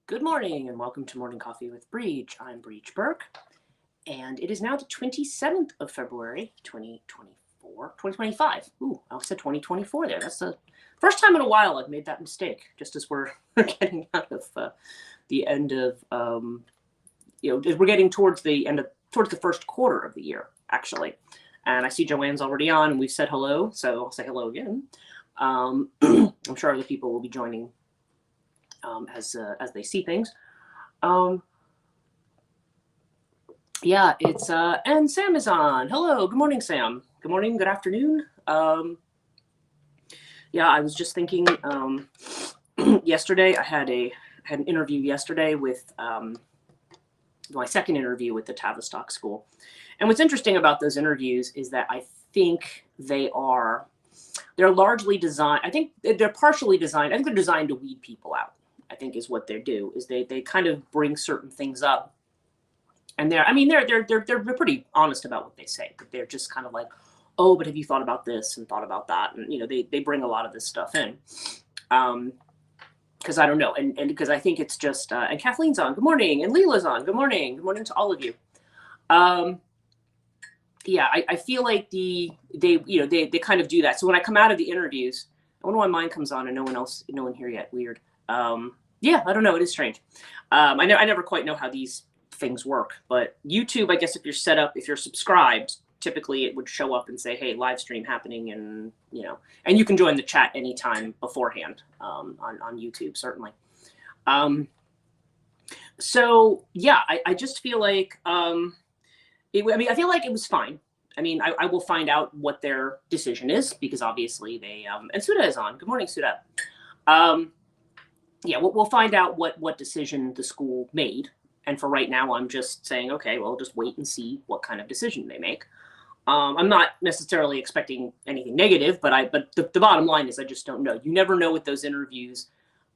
Good morning and welcome to Morning Coffee with Brigid. I'm Brigid Burke, and it is now the 27th of February, 2025. Ooh, I said 2024 there. That's the first time in a while I've made that mistake, just as we're getting out of the end of, we're getting towards the end of, towards the first quarter of the year, actually. And I see Joanne's already on, and we've said hello, so I'll say hello again. I'm sure other people will be joining as they see things. Yeah, it's and Sam is on. Hello, good morning, Sam. Good morning, good afternoon. Yeah, I was just thinking. Yesterday, I had an interview yesterday with my second interview with the Tavistock School, and what's interesting about those interviews is that I think they're largely designed. I think they're partially designed. I think they're designed to weed people out. I think is what they do, is they kind of bring certain things up, and they're pretty honest about what they say, but they're just kind of like, oh, but have you thought about this and thought about that, and they bring a lot of this stuff in, because I don't know, and because I think it's just and Kathleen's on, good morning, and Leela's on, good morning to all of you. Yeah, I feel like they kind of do that. So when I come out of the interviews, I wonder why mine comes on and no one here yet. Weird. Yeah, I don't know. It is strange. I never quite know how these things work, but YouTube, I guess if you're subscribed, typically it would show up and say, hey, live stream happening, and you can join the chat anytime beforehand, on YouTube, certainly. So yeah, I just feel like, I feel like it was fine. I mean, I will find out what their decision is, because obviously they, and Suda is on. Good morning, Suda. Yeah, we'll find out what decision the school made. And for right now, I'm just saying, okay, well, just wait and see what kind of decision they make. I'm not necessarily expecting anything negative, but the bottom line is I just don't know. You never know with those interviews,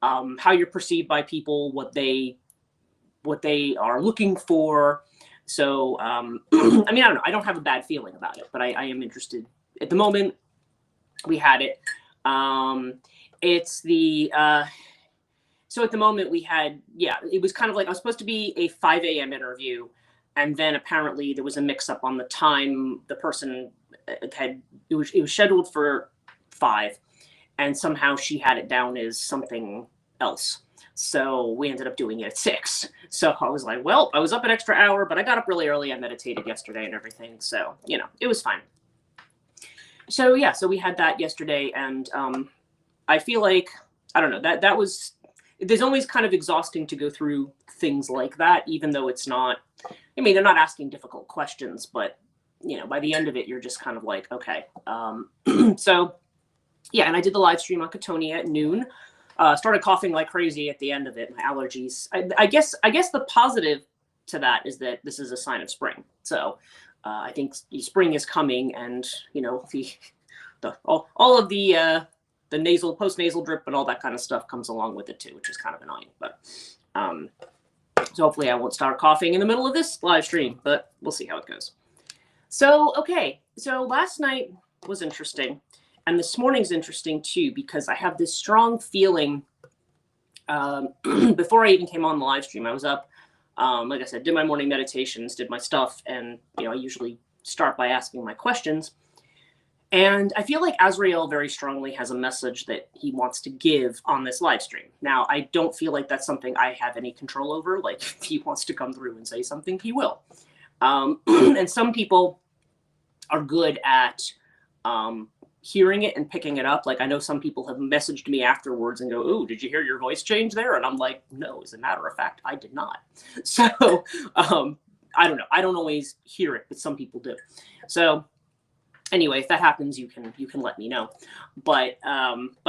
how you're perceived by people, what they are looking for. So, I mean, I don't know. I don't have a bad feeling about it, but I am interested. At the moment, we had it. It's the... So at the moment we had, yeah, it was kind of like, I was supposed to be a 5 a.m. interview. And then apparently there was a mix up on the time. The person it was scheduled for 5, and somehow she had it down as something else. So we ended up doing it at 6. So I was like, well, I was up an extra hour, but I got up really early. I meditated yesterday and everything. So, it was fine. So yeah, so we had that yesterday, and I feel like, I don't know, that was, there's always kind of exhausting to go through things like that, even though it's not, I mean, they're not asking difficult questions, but, by the end of it, you're just kind of like, okay. So, yeah, and I did the live stream on Katonia at noon. Started coughing like crazy at the end of it, my allergies. I guess the positive to that is that this is a sign of spring. So I think spring is coming, and, all of the nasal, post-nasal drip and all that kind of stuff comes along with it too, which is kind of annoying. But so hopefully I won't start coughing in the middle of this live stream, but we'll see how it goes. So, okay. So last night was interesting, and this morning's interesting too, because I have this strong feeling, before I even came on the live stream, I was up, like I said, did my morning meditations, did my stuff, and, I usually start by asking my questions. And I feel like Azrael very strongly has a message that he wants to give on this live stream. Now, I don't feel like that's something I have any control over. Like, if he wants to come through and say something, he will. And some people are good at hearing it and picking it up. Like, I know some people have messaged me afterwards and go, "Oh, did you hear your voice change there?" And I'm like, no, as a matter of fact, I did not. So I don't know. I don't always hear it, but some people do. So anyway, if that happens, you can let me know. But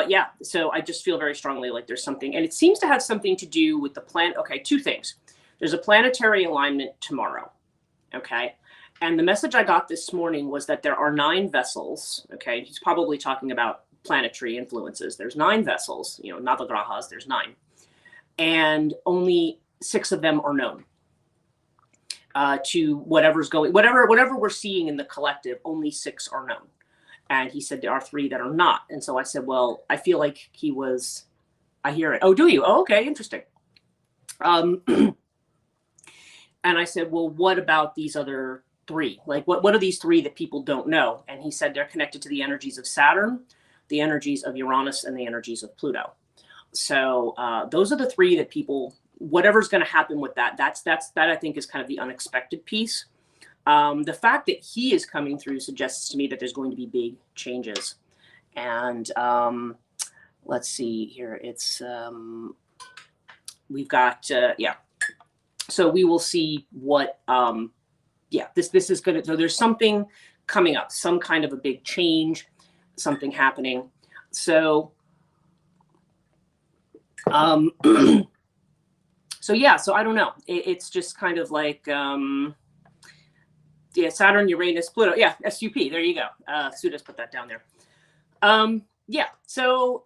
yeah, so I just feel very strongly like there's something, and it seems to have something to do with the planet. Okay, 2 things. There's a planetary alignment tomorrow. Okay. And the message I got this morning was that there are 9 vessels. Okay. He's probably talking about planetary influences. There's 9 vessels, Navagrahas, there's 9. And only 6 of them are known. To whatever's going, whatever we're seeing in the collective, only 6 are known. And he said there are 3 that are not. And so I said, well, I feel like I hear it. Oh, do you? Oh, okay, interesting. Um, and I said, well, what about these other three? Like, what are these three that people don't know? And he said they're connected to the energies of Saturn, the energies of Uranus, and the energies of Pluto. So those are the three that people, whatever's going to happen with that, that I think is kind of the unexpected piece. The fact that he is coming through suggests to me that there's going to be big changes. And let's see here. It's we've got yeah. So we will see what yeah, this is going to, so there's something coming up, some kind of a big change, something happening. So so yeah, so I don't know. It's just kind of like yeah, Saturn, Uranus, Pluto. Yeah, SUP. There you go. Suda's put that down there. Yeah, so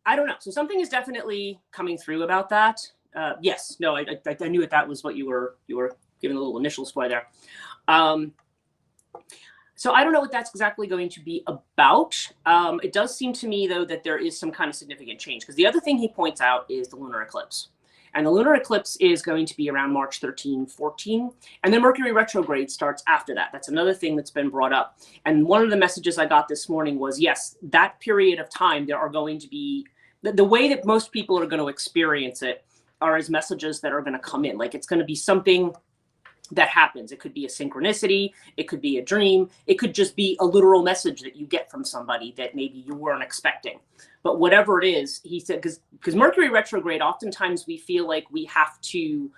I don't know. So something is definitely coming through about that. Yes, no, I knew that was what you were giving a little initials for there. So I don't know what that's exactly going to be about. It does seem to me, though, that there is some kind of significant change, because the other thing he points out is the lunar eclipse. And the lunar eclipse is going to be around March 13, 14. And then Mercury retrograde starts after that. That's another thing that's been brought up. And one of the messages I got this morning was, yes, that period of time, there are going to be, the way that most people are going to experience it are as messages that are going to come in. Like, it's going to be something that happens. It could be a synchronicity. It could be a dream. It could just be a literal message that you get from somebody that maybe you weren't expecting. But whatever it is, he said, because Mercury retrograde, oftentimes we feel like we have to, you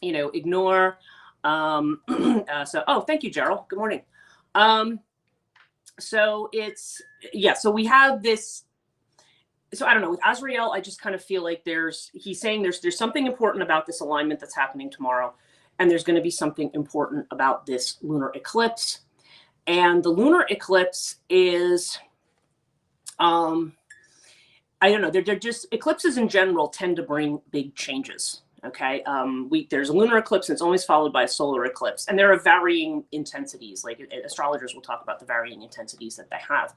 know, ignore. So, oh, thank you, Gerald. Good morning. So it's, yeah, so we have this. So I don't know, with Azrael, I just kind of feel like he's saying there's something important about this alignment that's happening tomorrow. And there's going to be something important about this lunar eclipse. And the lunar eclipse is, I don't know, they're just, eclipses in general tend to bring big changes. Okay. There's a lunar eclipse and it's always followed by a solar eclipse. And there are varying intensities. Like astrologers will talk about the varying intensities that they have.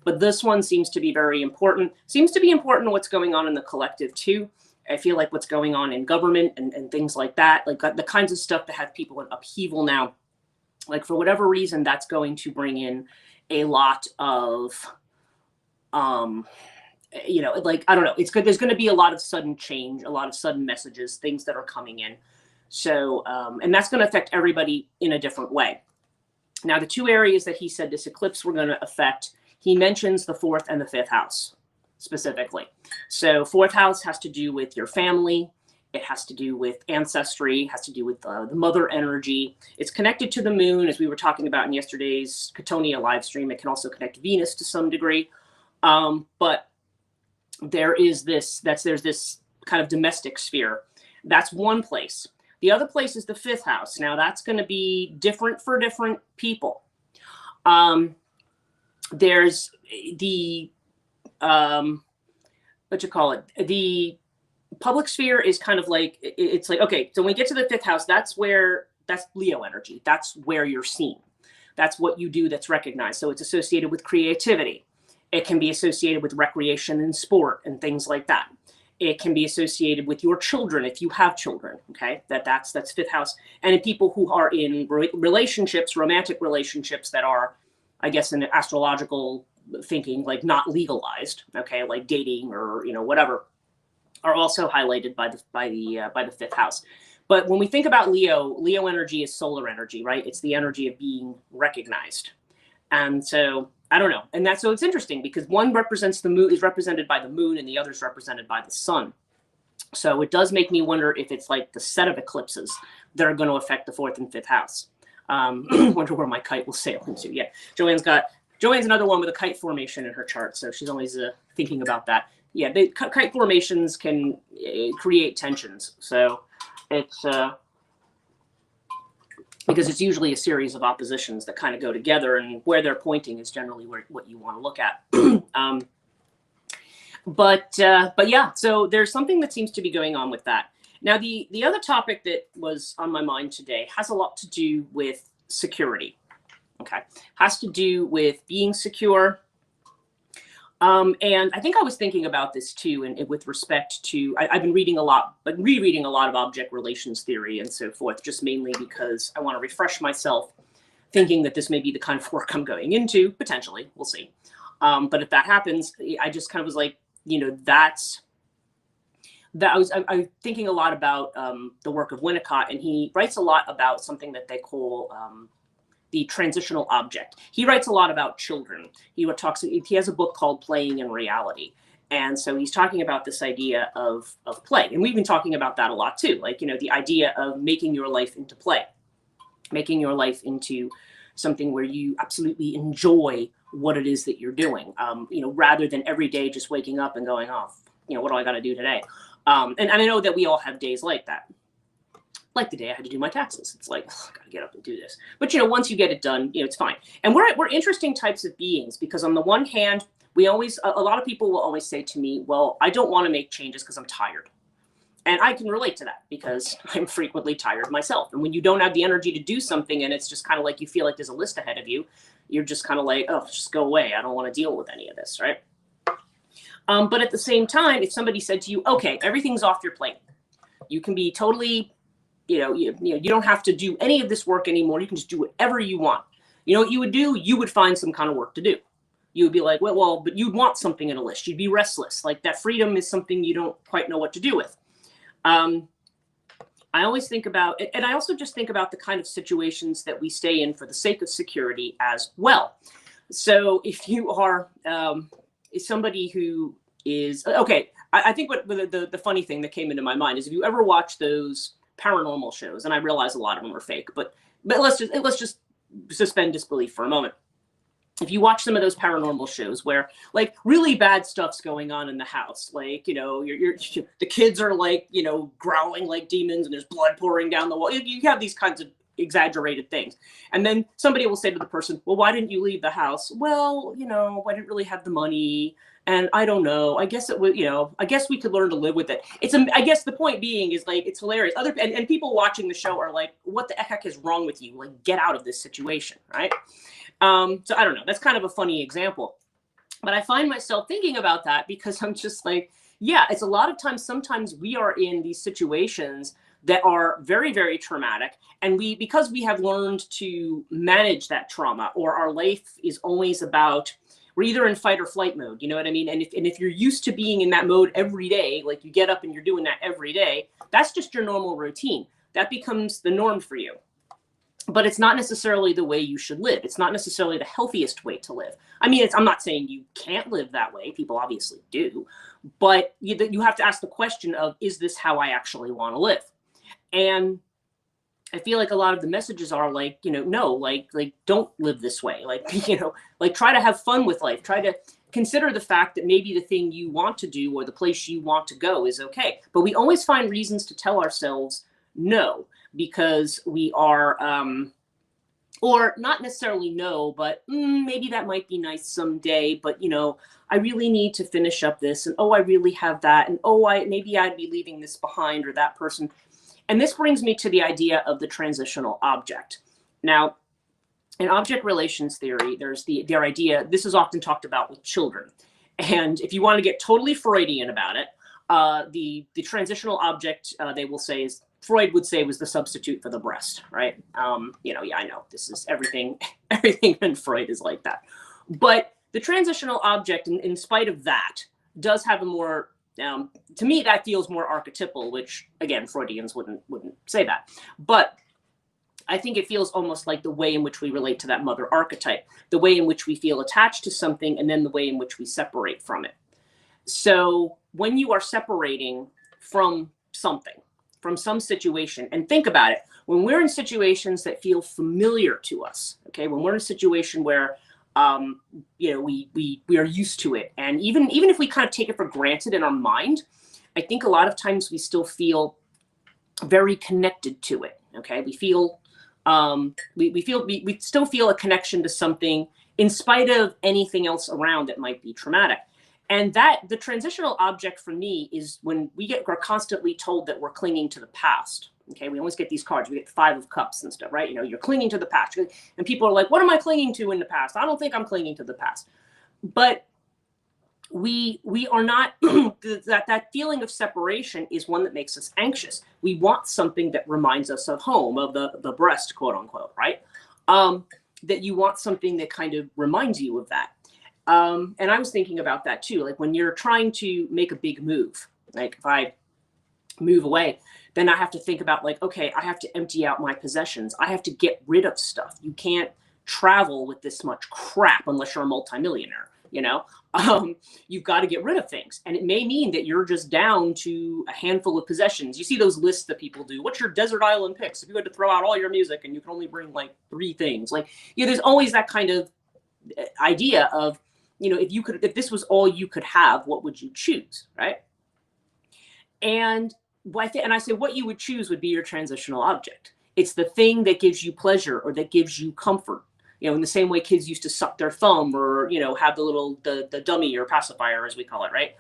But this one seems to be very important. Seems to be important what's going on in the collective too. I feel like what's going on in government and things like that, like the kinds of stuff that have people in upheaval now, like for whatever reason, that's going to bring in a lot of, you know, like, I don't know, it's good. There's going to be a lot of sudden change, a lot of sudden messages, things that are coming in. So, and that's going to affect everybody in a different way. Now, the two areas that he said this eclipse were going to affect, he mentions the 4th and the 5th house specifically. So 4th house has to do with your family. It has to do with ancestry, has to do with the mother energy. It's connected to the moon, as we were talking about in yesterday's Katonia live stream. It can also connect Venus to some degree. But there's this kind of domestic sphere. That's one place. The other place is the 5th house. Now that's going to be different for different people. There's the, what you call it? The public sphere is kind of like, it's like, okay, so when we get to the 5th house, that's Leo energy. That's where you're seen. That's what you do that's recognized. So it's associated with creativity. It can be associated with recreation and sport and things like that. It can be associated with your children if you have children. Okay, that's 5th house. And in people who are in relationships, romantic relationships that are, I guess, in astrological thinking, like not legalized, okay, like dating or, you know, whatever, are also highlighted by the 5th house. But when we think about Leo energy is solar energy, right? It's the energy of being recognized. And so I don't know. And so it's interesting because one represents the moon, is represented by the moon, and the other is represented by the sun. So it does make me wonder if it's like the set of eclipses that are going to affect the 4th and 5th house. Wonder where my kite will sail into. Yeah, Joanne's another one with a kite formation in her chart, so she's always thinking about that. Yeah, the kite formations can create tensions. So it's because it's usually a series of oppositions that kind of go together, and where they're pointing is generally what you want to look at. But yeah, so there's something that seems to be going on with that. Now, the other topic that was on my mind today has a lot to do with security. Okay, has to do with being secure. And I think I was thinking about this too, and with respect to, I've been reading a lot, but rereading a lot of object relations theory and so forth, just mainly because I want to refresh myself, thinking that this may be the kind of work I'm going into, potentially, we'll see. But if that happens, I just kind of was like, you know, I was thinking a lot about the work of Winnicott, and he writes a lot about something that they call the transitional object. He writes a lot about children. He has a book called Playing in Reality. And so he's talking about this idea of play. And we've been talking about that a lot too. Like, you know, the idea of making your life into play, making your life into something where you absolutely enjoy what it is that you're doing, you know, rather than every day just waking up and going, oh, you know, what do I got to do today? And I know that we all have days like that. Like the day I had to do my taxes. It's like, oh, I gotta get up and do this. But, you know, once you get it done, you know, it's fine. And we're interesting types of beings, because on the one hand, a lot of people will always say to me, well, I don't want to make changes because I'm tired. And I can relate to that, because I'm frequently tired myself. And when you don't have the energy to do something, and it's just kind of like you feel like there's a list ahead of you, you're just kind of like, oh, just go away. I don't want to deal with any of this, right? But at the same time, if somebody said to you, okay, everything's off your plate, you can be totally, you don't have to do any of this work anymore. You can just do whatever you want. You know what you would do? You would find some kind of work to do. You would be like, well, but you'd want something in a list. You'd be restless. Like, that freedom is something you don't quite know what to do with. I always think about, and I also just think about the kind of situations that we stay in for the sake of security as well. So if you are somebody who is, okay, I think what the funny thing that came into my mind is, if you ever watch those paranormal shows, and I realize a lot of them are fake, but let's just suspend disbelief for a moment. If you watch some of those paranormal shows where, like, really bad stuff's going on in the house, like, you know, the kids are, like, you know, growling like demons, and there's blood pouring down the wall. You have these kinds of exaggerated things. And then somebody will say to the person, well, why didn't you leave the house? Well, you know, I didn't really have the money. And I don't know, I guess it would, you know, I guess we could learn to live with it. I guess the point being is, like, it's hilarious. And people watching the show are like, what the heck is wrong with you? Like, get out of this situation, right? So I don't know, that's kind of a funny example. But I find myself thinking about that, because I'm just like, yeah, it's a lot of times, sometimes we are in these situations that are very, very traumatic. And because we have learned to manage that trauma, or our life is always about, we're either in fight or flight mode, you know what I mean? And if you're used to being in that mode every day, like, you get up and you're doing that every day, that's just your normal routine. That becomes the norm for you. But it's not necessarily the way you should live. It's not necessarily the healthiest way to live. I mean, I'm not saying you can't live that way. People obviously do. But you have to ask the question of, is this how I actually want to live? And I feel like a lot of the messages are like, you know, no, like don't live this way. Like, you know, like, try to have fun with life. Try to consider the fact that maybe the thing you want to do, or the place you want to go, is okay. But we always find reasons to tell ourselves no, because we are, or not necessarily no, but maybe that might be nice someday. But, you know, I really need to finish up this, and oh, I really have that, and oh, maybe I'd be leaving this behind, or that person. And this brings me to the idea of the transitional object. Now, in object relations theory, there's their idea, this is often talked about with children. And if you want to get totally Freudian about it, the transitional object, they will say, is, Freud would say, was the substitute for the breast, right? You know, yeah, I know this is everything in Freud is like that. But the transitional object, in spite of that, does have a more, to me, that feels more archetypal, which, again, Freudians wouldn't say that. But I think it feels almost like the way in which we relate to that mother archetype, the way in which we feel attached to something, and then the way in which we separate from it. So when you are separating from something, from some situation, and think about it, when we're in situations that feel familiar to us, okay, when we're in a situation where you know, we are used to it, and even if we kind of take it for granted in our mind, I think a lot of times we still feel very connected to it. Okay, we feel we still feel a connection to something in spite of anything else around that might be traumatic. And that the transitional object for me is when we're constantly told that we're clinging to the past. Okay, we always get these cards. We get 5 of Cups and stuff, right? You know, you're clinging to the past. And people are like, what am I clinging to in the past? I don't think I'm clinging to the past. But we are not that feeling of separation is one that makes us anxious. We want something that reminds us of home, of the breast, quote unquote, right? That you want something that kind of reminds you of that. And I was thinking about that too. Like when you're trying to make a big move, like if I move away, then I have to think about like, okay, I have to empty out my possessions. I have to get rid of stuff. You can't travel with this much crap unless you're a multimillionaire, you know? You've got to get rid of things. And it may mean that you're just down to a handful of possessions. You see those lists that people do. What's your desert island picks? If you had to throw out all your music and you can only bring like 3 things, like, you know, there's always that kind of idea of, you know, if this was all you could have, what would you choose, right? And I say what you would choose would be your transitional object. It's the thing that gives you pleasure or that gives you comfort. You know, in the same way kids used to suck their thumb or, you know, have the dummy or pacifier, as we call it, right?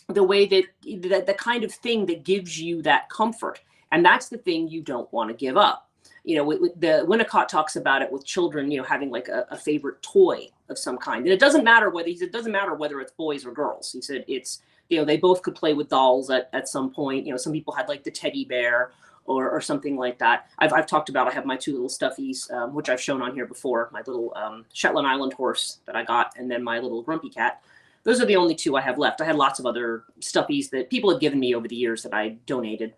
The way that the kind of thing that gives you that comfort. And that's the thing you don't want to give up. You know, the Winnicott talks about it with children, you know, having like a favorite toy of some kind. And it doesn't matter whether, he said, it doesn't matter whether it's boys or girls. He said it's, you know, they both could play with dolls at some point. You know, some people had like the teddy bear or something like that. I've talked about, I have my 2 little stuffies, which I've shown on here before, my little Shetland Island horse that I got, and then my little grumpy cat. Those are the only 2 I have left. I had lots of other stuffies that people have given me over the years that I donated.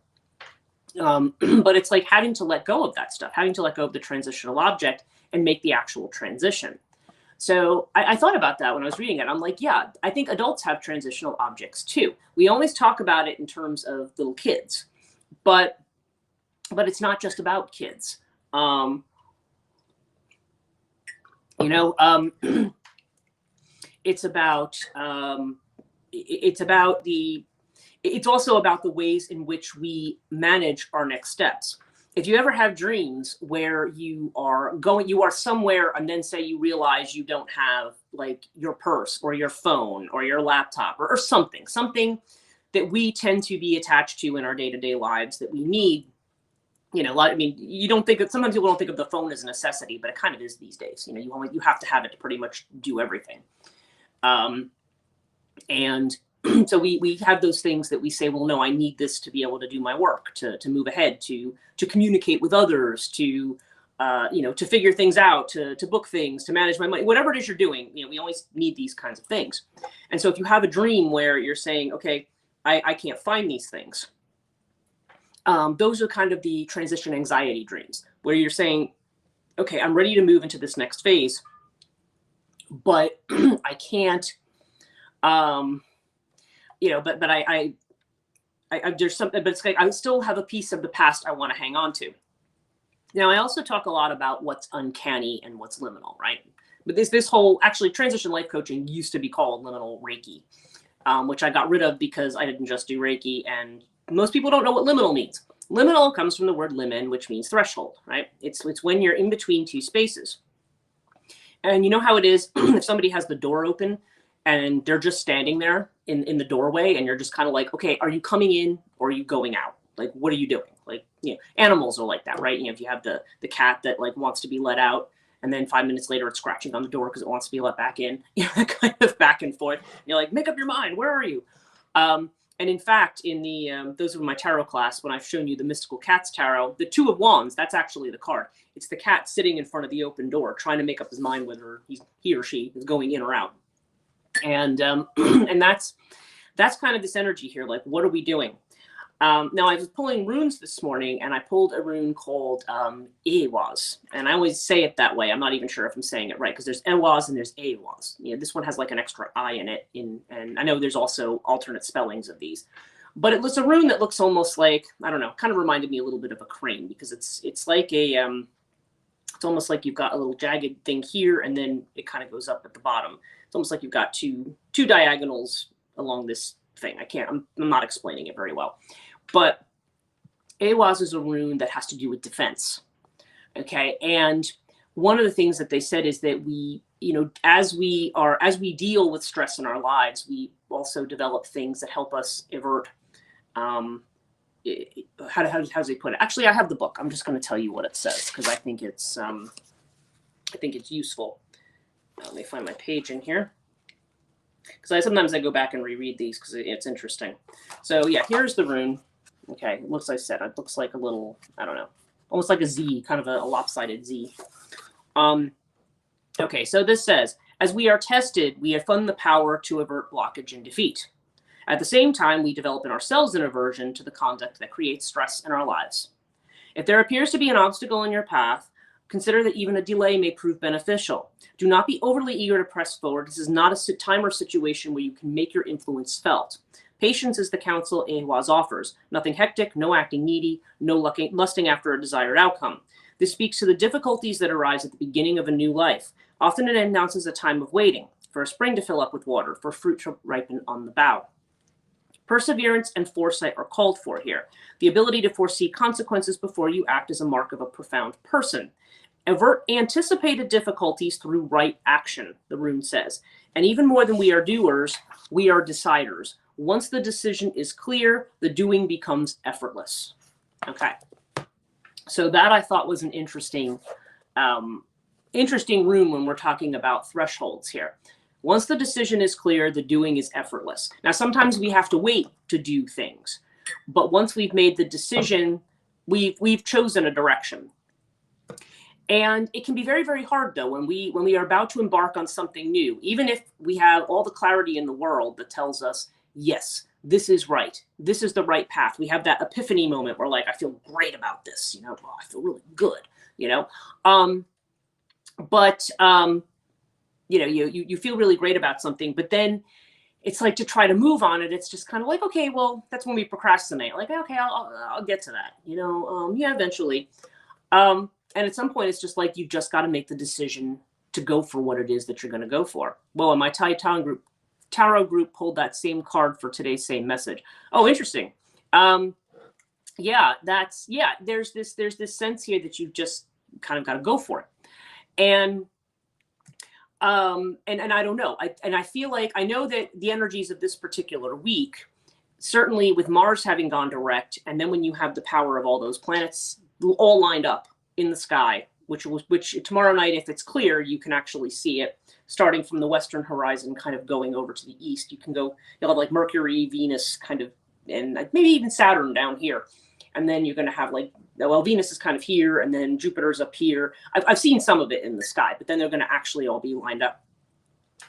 But it's like having to let go of that stuff, having to let go of the transitional object and make the actual transition. So I thought about that when I was reading it. I'm like, yeah, I think adults have transitional objects too. We always talk about it in terms of little kids, but it's not just about kids. You know, it's also about the ways in which we manage our next steps. If you ever have dreams where you are somewhere and then say you realize you don't have like your purse or your phone or your laptop or something that we tend to be attached to in our day-to-day lives that we need, you know, I mean, sometimes people don't think of the phone as a necessity, but it kind of is these days. You know, you have to have it to pretty much do everything. And so we have those things that we say, well, no, I need this to be able to do my work, to move ahead, to communicate with others, to, you know, to figure things out, to book things, to manage my money, whatever it is you're doing. You know, we always need these kinds of things. And so if you have a dream where you're saying, okay, I can't find these things, those are kind of the transition anxiety dreams where you're saying, okay, I'm ready to move into this next phase, but I can't, you know, but I there's something, but it's like I still have a piece of the past I want to hang on to. Now, I also talk a lot about what's uncanny and what's liminal, right? But this whole, actually, transition life coaching used to be called liminal Reiki, which I got rid of because I didn't just do Reiki, and most people don't know what liminal means. Liminal comes from the word limen, which means threshold, right? It's when you're in between 2 spaces. And you know how it is if somebody has the door open and they're just standing there in the doorway and you're just kind of like, okay, are you coming in or are you going out? Like, what are you doing? Like, you know, animals are like that, right? You know, if you have the cat that like wants to be let out and then 5 minutes later it's scratching on the door because it wants to be let back in, you know, kind of back and forth. You're like, make up your mind, where are you? And in fact, in the those are my tarot class, when I've shown you the Mystical Cats Tarot, the 2 of Wands, that's actually the card. It's the cat sitting in front of the open door, trying to make up his mind whether he or she is going in or out. And and that's kind of this energy here. Like, what are we doing? Now, I was pulling runes this morning, and I pulled a rune called Ewaz. And I always say it that way. I'm not even sure if I'm saying it right, because there's Ewaz and there's Ewaz. You know, this one has like an extra I in it. And I know there's also alternate spellings of these. But it was a rune that looks almost like, I don't know, kind of reminded me a little bit of a crane, because it's like a, it's almost like you've got a little jagged thing here, and then it kind of goes up at the bottom. It's almost like you've got two diagonals along this thing. I'm not explaining it very well. But Ewaz is a rune that has to do with defense. Okay. And one of the things that they said is that we, you know, as we deal with stress in our lives, we also develop things that help us avert, how does he put it? Actually, I have the book. I'm just going to tell you what it says, because I think it's useful. Let me find my page in here. Because sometimes I go back and reread these because it's interesting. So yeah, here's the rune. Okay, it looks, like I said, it looks like a little, I don't know, almost like a Z, kind of a lopsided Z. Okay, so this says, as we are tested, we have found the power to avert blockage and defeat. At the same time, we develop in ourselves an aversion to the conduct that creates stress in our lives. If there appears to be an obstacle in your path, consider that even a delay may prove beneficial. Do not be overly eager to press forward. This is not a time or situation where you can make your influence felt. Patience is the counsel Ehwaz offers. Nothing hectic, no acting needy, no lusting after a desired outcome. This speaks to the difficulties that arise at the beginning of a new life. Often it announces a time of waiting, for a spring to fill up with water, for fruit to ripen on the bough. Perseverance and foresight are called for here. The ability to foresee consequences before you act is a mark of a profound person. Avert anticipated difficulties through right action, the rune says. And even more than we are doers, we are deciders. Once the decision is clear, the doing becomes effortless. Okay. So that I thought was an interesting rune when we're talking about thresholds here. Once the decision is clear, the doing is effortless. Now, sometimes we have to wait to do things, but once we've made the decision, we've chosen a direction. And it can be very, very hard, though, when we are about to embark on something new, even if we have all the clarity in the world that tells us, yes, this is right. This is the right path. We have that epiphany moment where, like, I feel great about this, you know, oh, I feel really good, you know. You know, you feel really great about something, but then it's like to try to move on it. It's just kind of like, okay, well, that's when we procrastinate. Like, okay, I'll get to that, you know, yeah, eventually. And at some point, it's just like, you've just got to make the decision to go for what it is that you're going to go for. Well, in my tarot group pulled that same card for today's same message. Oh, interesting. Yeah, there's this sense here that you've just kind of got to go for it. And I don't know. I feel like I know that the energies of this particular week, certainly with Mars having gone direct, and then when you have the power of all those planets all lined up in the sky, which tomorrow night, if it's clear, you can actually see it starting from the western horizon, kind of going over to the east. You'll have like Mercury, Venus, kind of, and maybe even Saturn down here. And then you're going to have like, well, Venus is kind of here, and then Jupiter's up here. I've seen some of it in the sky, but then they're going to actually all be lined up.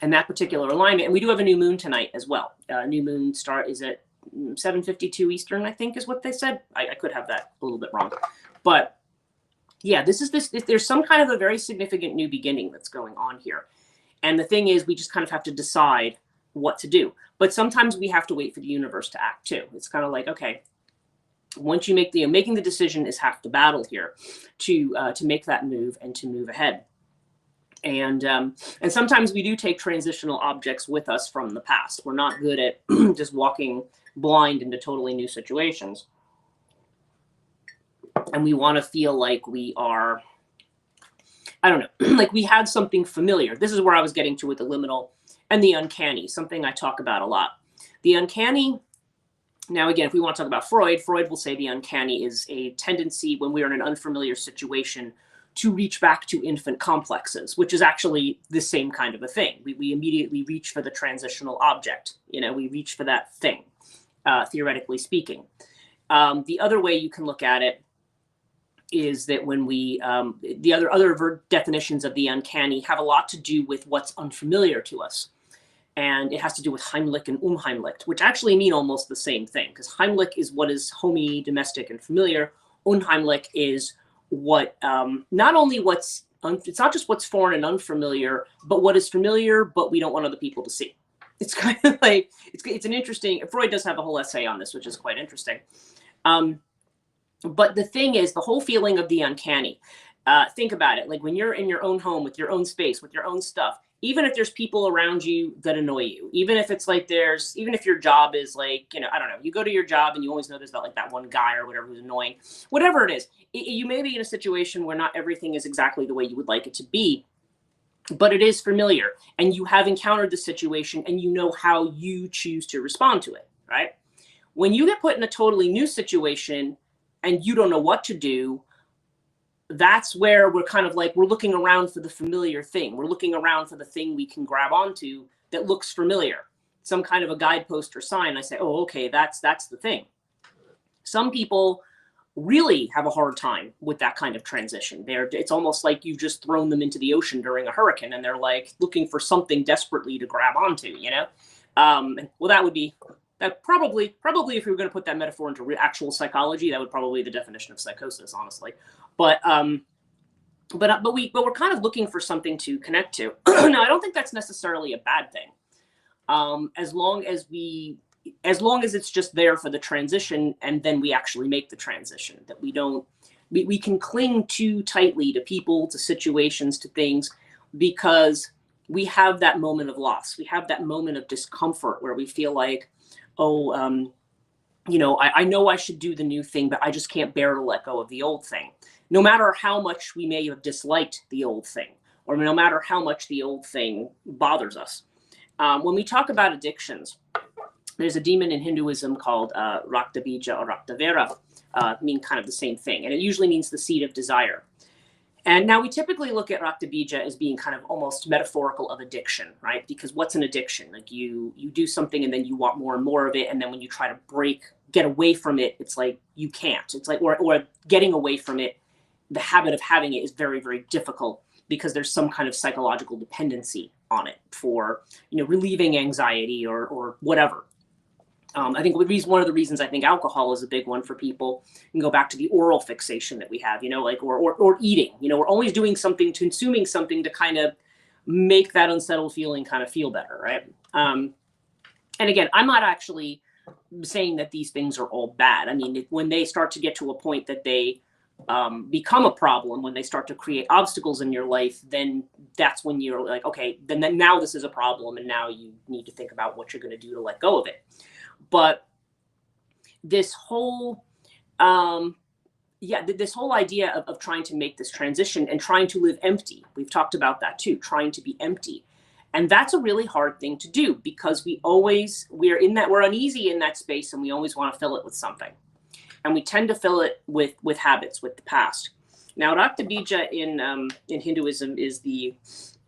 And that particular alignment, and we do have a new moon tonight as well. New moon start is at 7:52 Eastern, I think is what they said. I could have that a little bit wrong. But yeah, there's some kind of a very significant new beginning that's going on here. And the thing is, we just kind of have to decide what to do. But sometimes we have to wait for the universe to act too. It's kind of like, okay, once you make making the decision is half the battle here to make that move and to move ahead. And sometimes we do take transitional objects with us from the past. We're not good at just walking blind into totally new situations. And we want to feel like we are, I don't know, like we had something familiar. This is where I was getting to with the liminal and the uncanny, something I talk about a lot. The uncanny, now again, if we want to talk about Freud will say the uncanny is a tendency when we are in an unfamiliar situation to reach back to infant complexes, which is actually the same kind of a thing. We immediately reach for the transitional object. You know, we reach for that thing, theoretically speaking. The other way you can look at it is that when we, the other definitions of the uncanny have a lot to do with what's unfamiliar to us. And it has to do with Heimlich and Unheimlich, which actually mean almost the same thing, because Heimlich is what is homey, domestic, and familiar. Unheimlich is what, not only it's not just what's foreign and unfamiliar, but what is familiar, but we don't want other people to see. It's kind of like, it's an interesting, Freud does have a whole essay on this, which is quite interesting. But the thing is, the whole feeling of the uncanny, think about it, like when you're in your own home with your own space, with your own stuff, even if there's people around you that annoy you, even if it's like even if your job is like, you know, I don't know, you go to your job and you always know there's that one guy or whatever who's annoying, whatever it is, you may be in a situation where not everything is exactly the way you would like it to be, but it is familiar and you have encountered the situation and you know how you choose to respond to it, right? When you get put in a totally new situation and you don't know what to do, that's where we're kind of like, we're looking around for the familiar thing. We're looking around for the thing we can grab onto that looks familiar, some kind of a guidepost or sign. I say, oh, okay, that's the thing. Some people really have a hard time with that kind of transition. It's almost like you've just thrown them into the ocean during a hurricane, and they're like looking for something desperately to grab onto, you know? Well, that probably if we were going to put that metaphor into actual psychology, that would probably be the definition of psychosis, honestly. But we're kind of looking for something to connect to. Now, I don't think that's necessarily a bad thing. As long as it's just there for the transition, and then we actually make the transition, that we can cling too tightly to people, to situations, to things, because we have that moment of loss. We have that moment of discomfort where we feel like, oh, I know I should do the new thing, but I just can't bear to let go of the old thing. No matter how much we may have disliked the old thing, or no matter how much the old thing bothers us. When we talk about addictions, there's a demon in Hinduism called Raktabija or Raktavera, mean kind of the same thing. And it usually means the seed of desire. And now we typically look at Raktabija as being kind of almost metaphorical of addiction, right? Because what's an addiction? Like you do something and then you want more and more of it. And then when you try to get away from it, it's like you can't. It's like, or getting away from it, the habit of having it is very, very difficult because there's some kind of psychological dependency on it for, relieving anxiety or whatever. I think one of the reasons I think alcohol is a big one for people, you can go back to the oral fixation that we have, or eating, we're always doing something, consuming something to kind of make that unsettled feeling kind of feel better, right? And again, I'm not actually saying that these things are all bad. I mean, when they start to get to a point that they become a problem, when they start to create obstacles in your life, then that's when you're like, okay, then now this is a problem, and now you need to think about what you're going to do to let go of it. But this whole, this whole idea of trying to make this transition and trying to live empty, we've talked about that too, trying to be empty. And that's a really hard thing to do because we're uneasy in that space, and we always want to fill it with something. And we tend to fill it with habits, with the past. Now, Raktabija in Hinduism is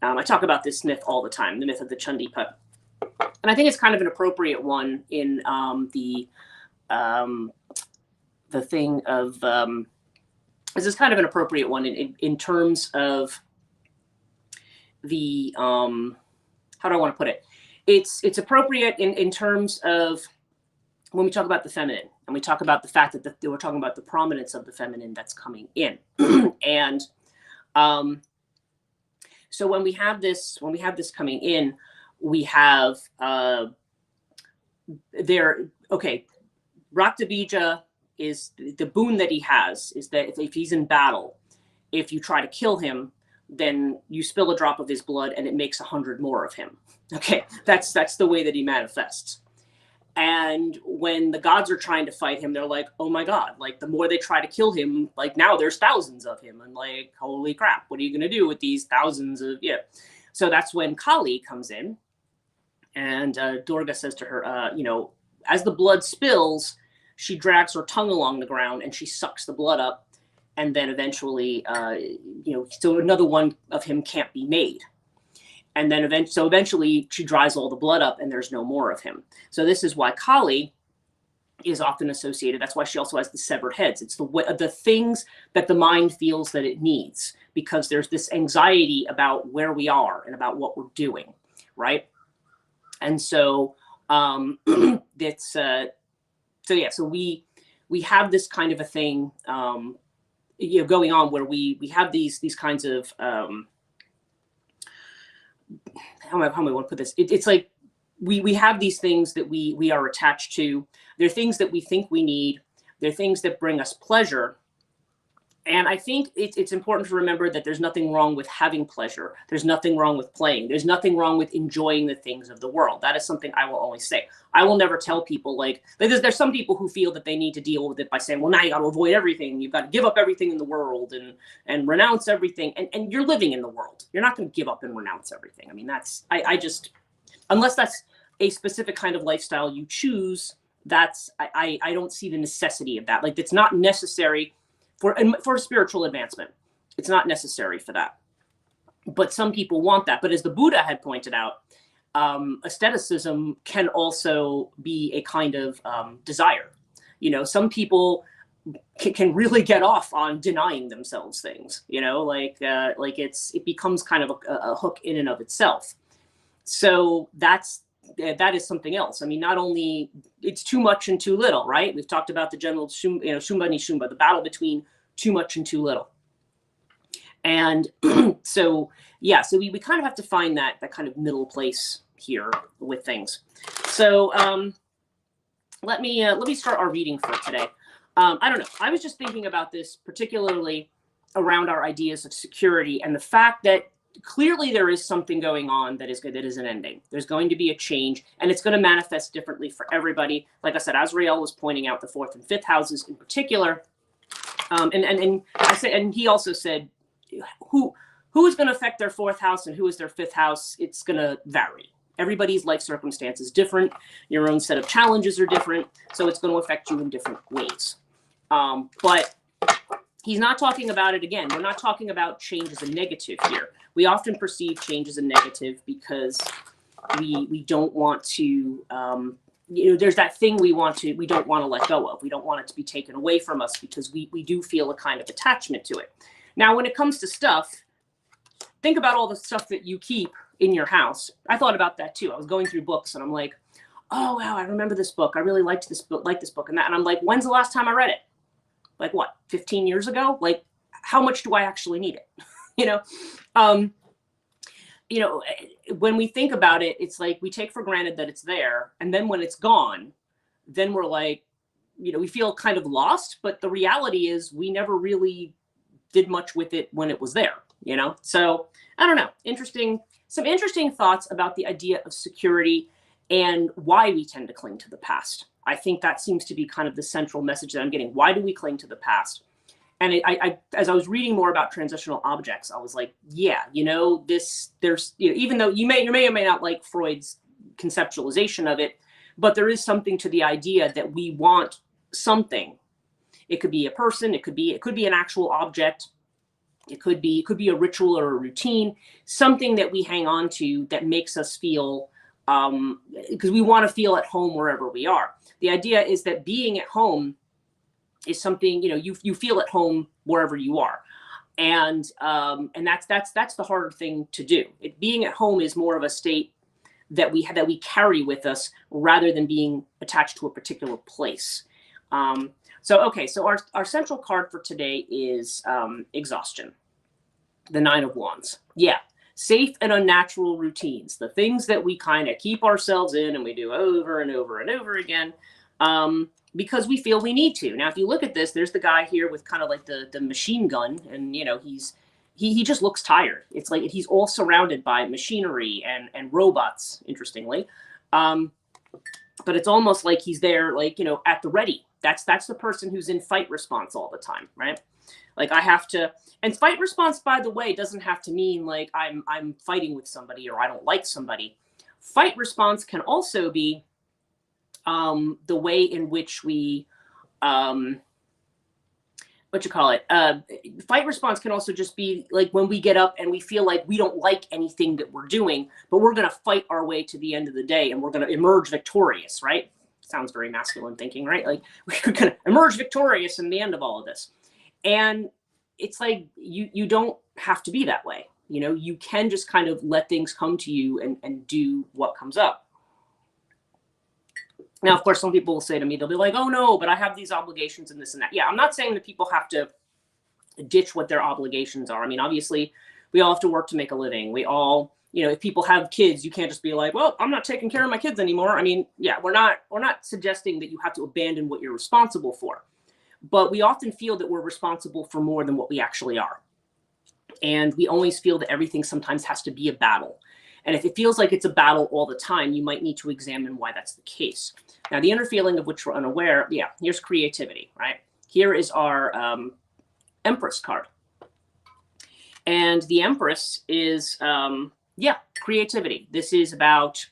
I talk about this myth all the time, the myth of the Chandipat. And I think it's kind of an appropriate one in the thing of, this is kind of an appropriate one in terms of the, how do I want to put it? It's appropriate in terms of when we talk about the feminine, and we talk about the fact that we're talking about the prominence of the feminine that's coming in. And so when we have this coming in, we have Raktabija is the boon that he has is that if he's in battle, if you try to kill him, then you spill a drop of his blood and it makes 100 more of him. Okay, that's the way that he manifests. And when the gods are trying to fight him, they're like, oh my God, like the more they try to kill him, like now there's thousands of him, and like, holy crap, what are you gonna do with these thousands of, So that's when Kali comes in, and Durga says to her, as the blood spills, she drags her tongue along the ground and she sucks the blood up. And then eventually, so another one of him can't be made. And then eventually she dries all the blood up and there's no more of him. So this is why Kali is often associated. That's why she also has the severed heads. It's the things that the mind feels that it needs, because there's this anxiety about where we are and about what we're doing, right? And so so we have this kind of a thing going on where we have these kinds of how am I want to put this? It's like we have these things that we are attached to. They're things that we think we need. They're things that bring us pleasure. And I think it's important to remember that there's nothing wrong with having pleasure. There's nothing wrong with playing. There's nothing wrong with enjoying the things of the world. That is something I will always say. I will never tell people there's some people who feel that they need to deal with it by saying, well, now you got to avoid everything. You've got to give up everything in the world and renounce everything. And you're living in the world. You're not going to give up and renounce everything. I mean, unless that's a specific kind of lifestyle you choose, I don't see the necessity of that. Like, it's not necessary for spiritual advancement. It's not necessary for that. But some people want that. But as the Buddha had pointed out, aestheticism can also be a kind of desire. You know, some people can really get off on denying themselves things. You know, like it becomes kind of a hook in and of itself. So that is something else. I mean, not only it's too much and too little, right? We've talked about the general shumba ni shumba, the battle between too much and too little. And so yeah, so we kind of have to find that kind of middle place here with things. So let me start our reading for today. I don't know. I was just thinking about this particularly around our ideas of security and the fact that clearly there is something going on that isn't ending. There's going to be a change, and it's going to manifest differently for everybody. Like I said, Azrael was pointing out the 4th and 5th houses in particular, and I said, and he also said, who is going to affect their 4th house and who is their 5th house? It's going to vary. Everybody's life circumstance is different. Your own set of challenges are different, so it's going to affect you in different ways. But he's not talking about it again. We're not talking about change as a negative here. We often perceive change as a negative because we don't want to, there's that thing we don't want to let go of. We don't want it to be taken away from us because we do feel a kind of attachment to it. Now, when it comes to stuff, think about all the stuff that you keep in your house. I thought about that too. I was going through books and I'm like, oh, wow, I remember this book. I really liked this book, and that. And I'm like, when's the last time I read it? Like what, 15 years ago? Like, how much do I actually need it? When we think about it, it's like we take for granted that it's there. And then when it's gone, then we're like, we feel kind of lost. But the reality is we never really did much with it when it was there, So I don't know. Some interesting thoughts about the idea of security and why we tend to cling to the past. I think that seems to be kind of the central message that I'm getting. Why do we cling to the past? And as I was reading more about transitional objects, I was like, yeah, even though you may or may not like Freud's conceptualization of it, but there is something to the idea that we want something. It could be a person, it could be an actual object, it could be a ritual or a routine, something that we hang on to that makes us feel because we want to feel at home wherever we are. The idea is that being at home is something, you feel at home wherever you are. And that's the harder thing to do. Being at home is more of a state that we carry with us rather than being attached to a particular place. So our central card for today is exhaustion, the 9 of Wands. Yeah. Safe and unnatural routines, the things that we kind of keep ourselves in and we do over and over and over again because we feel we need to. Now, if you look at this, there's the guy here with kind of like the machine gun, and he just looks tired. It's like he's all surrounded by machinery and robots, interestingly. But it's almost like he's there, at the ready. That's the person who's in fight response all the time, right? Like I have to, and fight response, by the way, doesn't have to mean like I'm fighting with somebody or I don't like somebody. Fight response can also be the way in which we, fight response can also just be like when we get up and we feel like we don't like anything that we're doing, but we're going to fight our way to the end of the day and we're going to emerge victorious, right? Sounds very masculine thinking, right? Like we're going to emerge victorious in the end of all of this. And it's like you don't have to be that way. You can just kind of let things come to you and do what comes up. Now, of course, some people will say to me, they'll be like, oh, no, but I have these obligations and this and that. Yeah, I'm not saying that people have to ditch what their obligations are. I mean, obviously, we all have to work to make a living. We all, if people have kids, you can't just be like, well, I'm not taking care of my kids anymore. I mean, yeah, we're not suggesting that you have to abandon what you're responsible for. But we often feel that we're responsible for more than what we actually are. And we always feel that everything sometimes has to be a battle. And if it feels like it's a battle all the time, you might need to examine why that's the case. Now, the inner feeling of which we're unaware, yeah, here's creativity, right? Here is our Empress card. And the Empress is, creativity. This is about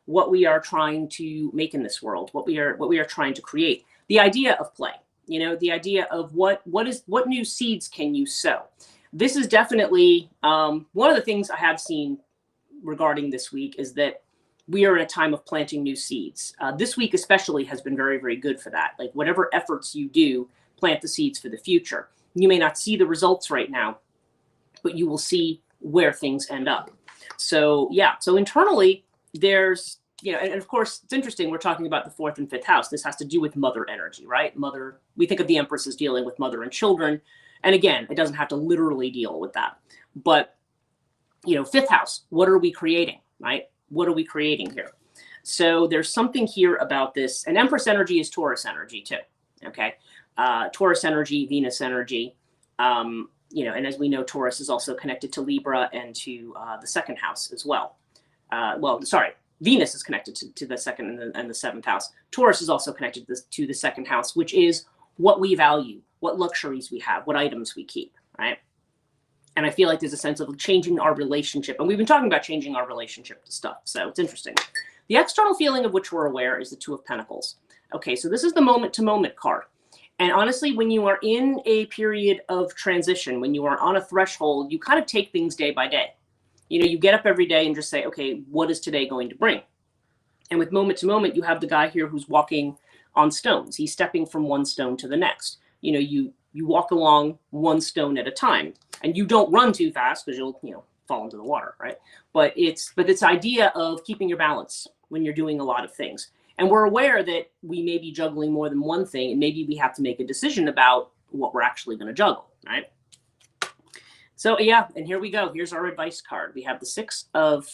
what we are trying to make in this world, what we are trying to create. The idea of play. The idea of what new seeds can you sow? This is definitely one of the things I have seen regarding this week is that we are in a time of planting new seeds. This week especially has been very, very good for that. Like whatever efforts you do, plant the seeds for the future. You may not see the results right now, but you will see where things end up. So yeah, so internally there's, you know, and of course it's interesting, we're talking about the 4th and 5th house. This has to do with mother energy, right? Mother, we think of the Empress as dealing with mother and children. And again, it doesn't have to literally deal with that. But, you know, 5th house, what are we creating, right? What are we creating here? So there's something here about this, and Empress energy is Taurus energy too, okay? Taurus energy, Venus energy, you know, and as we know, Taurus is also connected to Libra and to the 2nd house as well. Well, sorry, Venus is connected to the 2nd and the 7th house. Taurus is also connected to the 2nd house, which is what we value, what luxuries we have, what items we keep, right? And I feel like there's a sense of changing our relationship. And we've been talking about changing our relationship to stuff. So it's interesting. The external feeling of which we're aware is the 2 of Pentacles. Okay, so this is the moment-to-moment card. And honestly, when you are in a period of transition, when you are on a threshold, you kind of take things day by day. You know, you get up every day and just say, okay, what is today going to bring? And with moment to moment, you have the guy here who's walking on stones. He's stepping from one stone to the next. You know, you walk along one stone at a time, and you don't run too fast because you'll, you know, fall into the water, right? But it's idea of keeping your balance when you're doing a lot of things. And we're aware that we may be juggling more than one thing, and maybe we have to make a decision about what we're actually going to juggle, right? So yeah, and here we go. Here's our advice card. We have the 6 of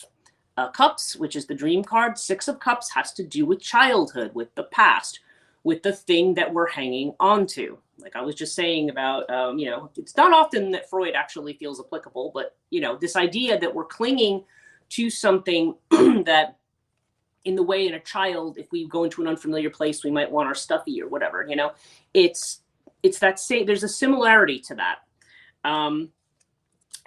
Cups, which is the dream card. 6 of Cups has to do with childhood, with the past, with the thing that we're hanging on to. Like I was just saying about, you know, it's not often that Freud actually feels applicable, but, you know, this idea that we're clinging to something that in the way in a child, if we go into an unfamiliar place, we might want our stuffy or whatever, you know, it's that same, there's a similarity to that.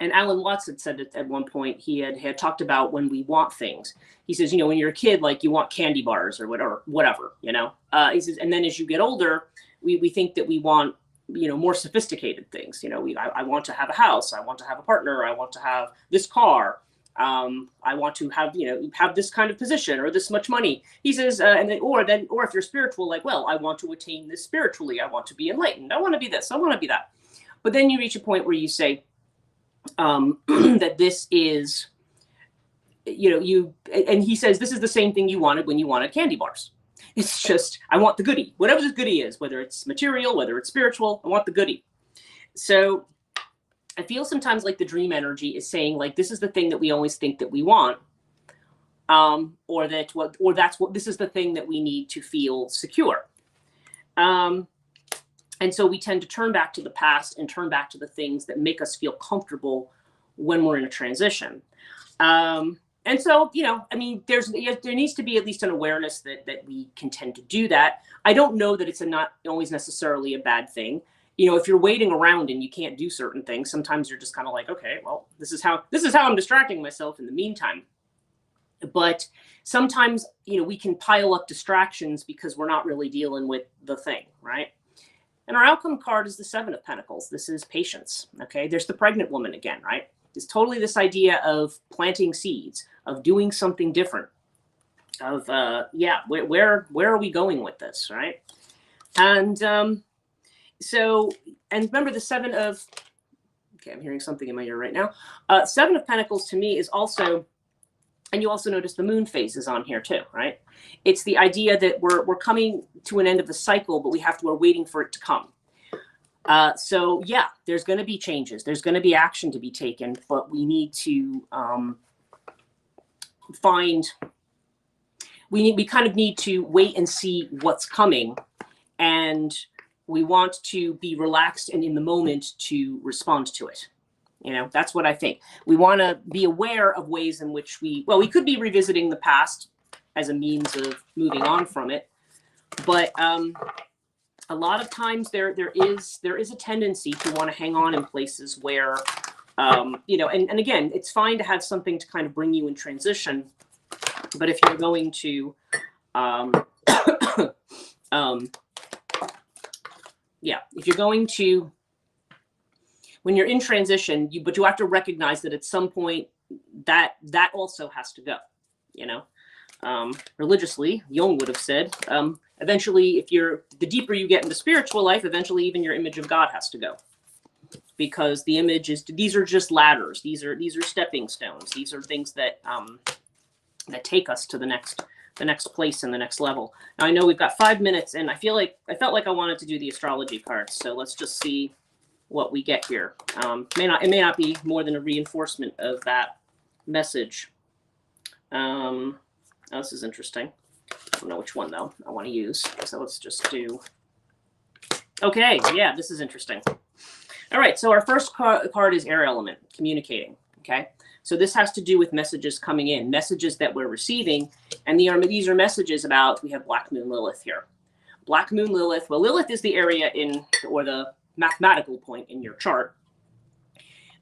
And Alan Watts had said at one point, he had talked about when we want things. He says, you know, when you're a kid, like you want candy bars or whatever, you know, he says, and then as you get older, we think that we want, you know, more sophisticated things. You know, I want to have a house. I want to have a partner. I want to have this car. I want to have, you know, have this kind of position or this much money. He says, or if you're spiritual, like, well, I want to attain this spiritually. I want to be enlightened. I want to be this. I want to be that. But then you reach a point where you say, that this is, you know, and he says, this is the same thing you wanted when you wanted candy bars. It's just, I want the goodie, whatever this goodie is, whether it's material, whether it's spiritual, I want the goodie. So I feel sometimes like the dream energy is saying, like, this is the thing that we always think that we want, or this is the thing that we need to feel secure. And so we tend to turn back to the past and turn back to the things that make us feel comfortable when we're in a transition. And so, you know, I mean, there needs to be at least an awareness that we can tend to do that. I don't know that it's not always necessarily a bad thing. You know, if you're waiting around and you can't do certain things, sometimes you're just kind of like, okay, well, this is how I'm distracting myself in the meantime. But sometimes, you know, we can pile up distractions because we're not really dealing with the thing, right? And our outcome card is the 7 of Pentacles. This is patience, okay? There's the pregnant woman again, right? It's totally this idea of planting seeds, of doing something different, of, yeah, where are we going with this, right? And so, and remember the 7 of, okay, I'm hearing something in my ear right now. 7 of Pentacles to me is also, and you also notice the moon phase is on here too, right? It's the idea that we're coming to an end of the cycle, but we're waiting for it to come. So yeah, there's going to be changes. There's going to be action to be taken, but we need to we kind of need to wait and see what's coming, and we want to be relaxed and in the moment to respond to it. You know, that's what I think. We want to be aware of ways in which we could be revisiting the past as a means of moving on from it. But a lot of times there is a tendency to want to hang on in places where, you know, and again, it's fine to have something to kind of bring you in transition. But if you're going to, yeah, if you're going to, when you're in transition, but you have to recognize that at some point that also has to go, you know? religiously, Jung would have said, eventually, the deeper you get into spiritual life, eventually even your image of God has to go. Because the image these are just ladders. These are stepping stones. These are things that that take us to the next place and the next level. Now I know we've got 5 minutes, and I felt like I wanted to do the astrology cards. So let's just see what we get here. It may not be more than a reinforcement of that message. Oh, this is interesting. I don't know which one though I want to use. So let's just do. Okay, yeah, this is interesting. All right, so our first card is air element, communicating. Okay, so this has to do with messages coming in, messages that we're receiving, and these are messages about. We have Black Moon Lilith here. Black Moon Lilith. Well, Lilith is the area or the mathematical point in your chart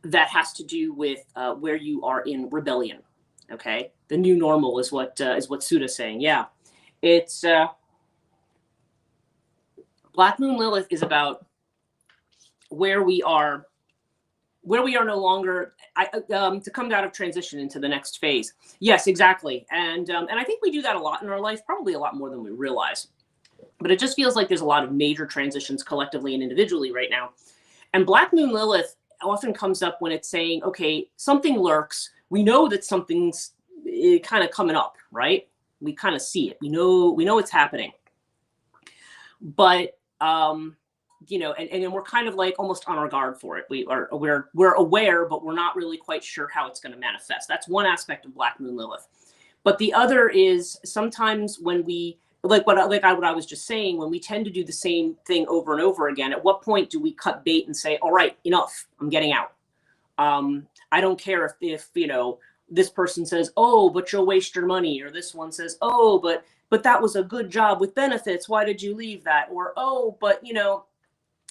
that has to do with where you are in rebellion. Okay, the new normal is what Suda's saying. Yeah, it's Black Moon Lilith is about where we are no longer to come out of transition into the next phase. Yes, exactly, and I think we do that a lot in our life, probably a lot more than we realize. But it just feels like there's a lot of major transitions collectively and individually right now. And Black Moon Lilith often comes up when it's saying, okay, something lurks. We know that something's kind of coming up, right? We kind of see it. We know it's happening. But you know, and then we're kind of like almost on our guard for it. We're aware, but we're not really quite sure how it's going to manifest. That's one aspect of Black Moon Lilith. But the other is sometimes when we like what I was just saying, when we tend to do the same thing over and over again, at what point do we cut bait and say, all right, enough, I'm getting out. I don't care if you know, this person says, oh, but you'll waste your money, or this one says, oh, but that was a good job with benefits. Why did you leave that? Or, oh, but you know,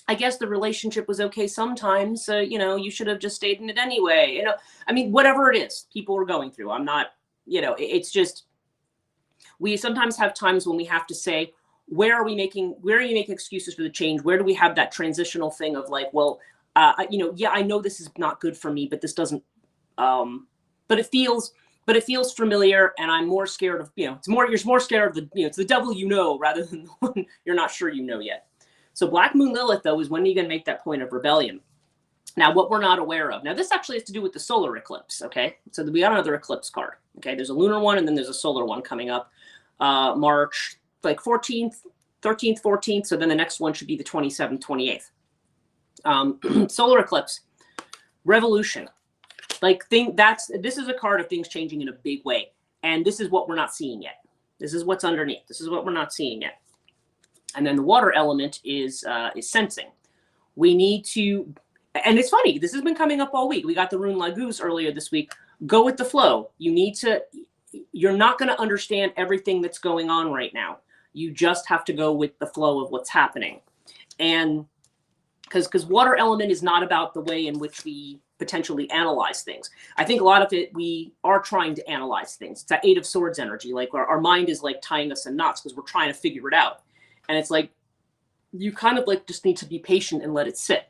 I guess the relationship was okay sometimes. You know, you should have just stayed in it anyway. You know, I mean, whatever it is people are going through, I'm not, you know, it's just, we sometimes have times when we have to say, where are you making excuses for the change? Where do we have that transitional thing of like, well, you know, yeah, I know this is not good for me, but this doesn't, but it feels familiar, and I'm more scared of, you know, you're more scared of the, you know, it's the devil, you know, rather than the one you're not sure you know yet. So Black Moon Lilith, though, is when you're going to make that point of rebellion. Now, what we're not aware of. Now, this actually has to do with the solar eclipse, okay? So we got another eclipse card, okay? There's a lunar one, and then there's a solar one coming up March, like 14th, 13th, 14th. So then the next one should be the 27th, 28th. Solar eclipse, revolution. Like, this is a card of things changing in a big way. And this is what we're not seeing yet. This is what's underneath. This is what we're not seeing yet. And then the water element is sensing. We need to, and it's funny, this has been coming up all week. We got the Rune Laguz earlier this week. Go with the flow. You're not going to understand everything that's going on right now. You just have to go with the flow of what's happening. And because water element is not about the way in which we potentially analyze things. I think a lot of it, we are trying to analyze things. It's that Eight of Swords energy. Like our mind is like tying us in knots because we're trying to figure it out. And it's like, you kind of like just need to be patient and let it sit.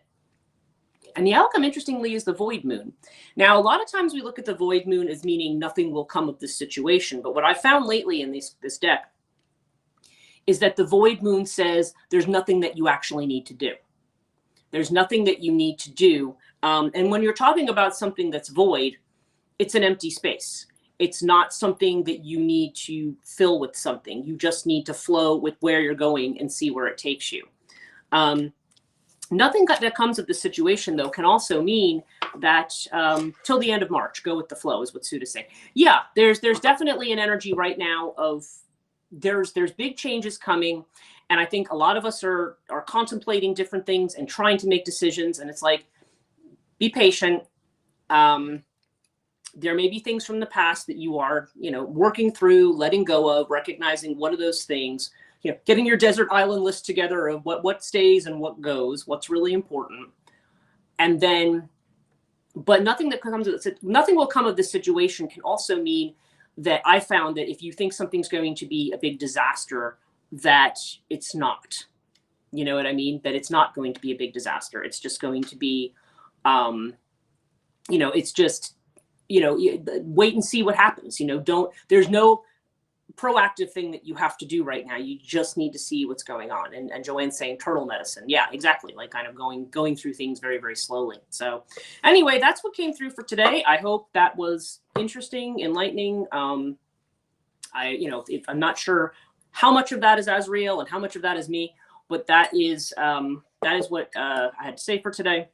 And the outcome, interestingly, is the void moon. Now, a lot of times we look at the void moon as meaning nothing will come of this situation. But what I found lately in this deck is that the void moon says there's nothing that you actually need to do. There's nothing that you need to do. And when you're talking about something that's void, it's an empty space. It's not something that you need to fill with something. You just need to flow with where you're going and see where it takes you. Nothing that comes of the situation, though, can also mean that till the end of March, go with the flow, is what Suda's saying. Yeah, there's definitely an energy right now of there's big changes coming. And I think a lot of us are contemplating different things and trying to make decisions. And it's like, be patient. There may be things from the past that you are, you know, working through, letting go of, recognizing what are those things, you know, getting your desert island list together of what stays and what goes, what's really important. And then, but nothing will come of this situation can also mean that I found that if you think something's going to be a big disaster, that it's not. You know what I mean? That it's not going to be a big disaster. It's just going to be, you know, it's just, you know, wait and see what happens. You know, there's no proactive thing that you have to do right now. You just need to see what's going on. And Joanne's saying turtle medicine. Yeah, exactly. Like kind of going through things very, very slowly. So anyway, that's what came through for today. I hope that was interesting, enlightening. If I'm not sure how much of that is Azriel and how much of that is me, but that is what I had to say for today.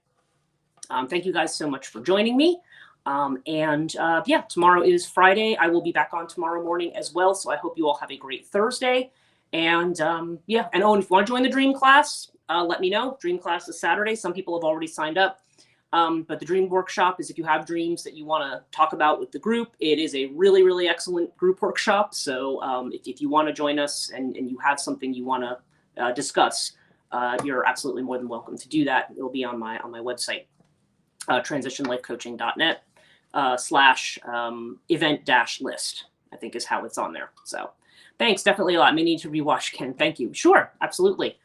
Thank you guys so much for joining me. Yeah, tomorrow is Friday. I will be back on tomorrow morning as well. So I hope you all have a great Thursday. And yeah, and if you want to join the Dream class, let me know. Dream class is Saturday. Some people have already signed up. But the Dream Workshop is if you have dreams that you want to talk about with the group. It is a really, really excellent group workshop. So if you want to join us and you have something you want to discuss, you're absolutely more than welcome to do that. It'll be on my website, transitionlifecoaching.net. /event-list, I think is how it's on there. So thanks, definitely a lot. I may need to rewatch again. Thank you. Sure, absolutely.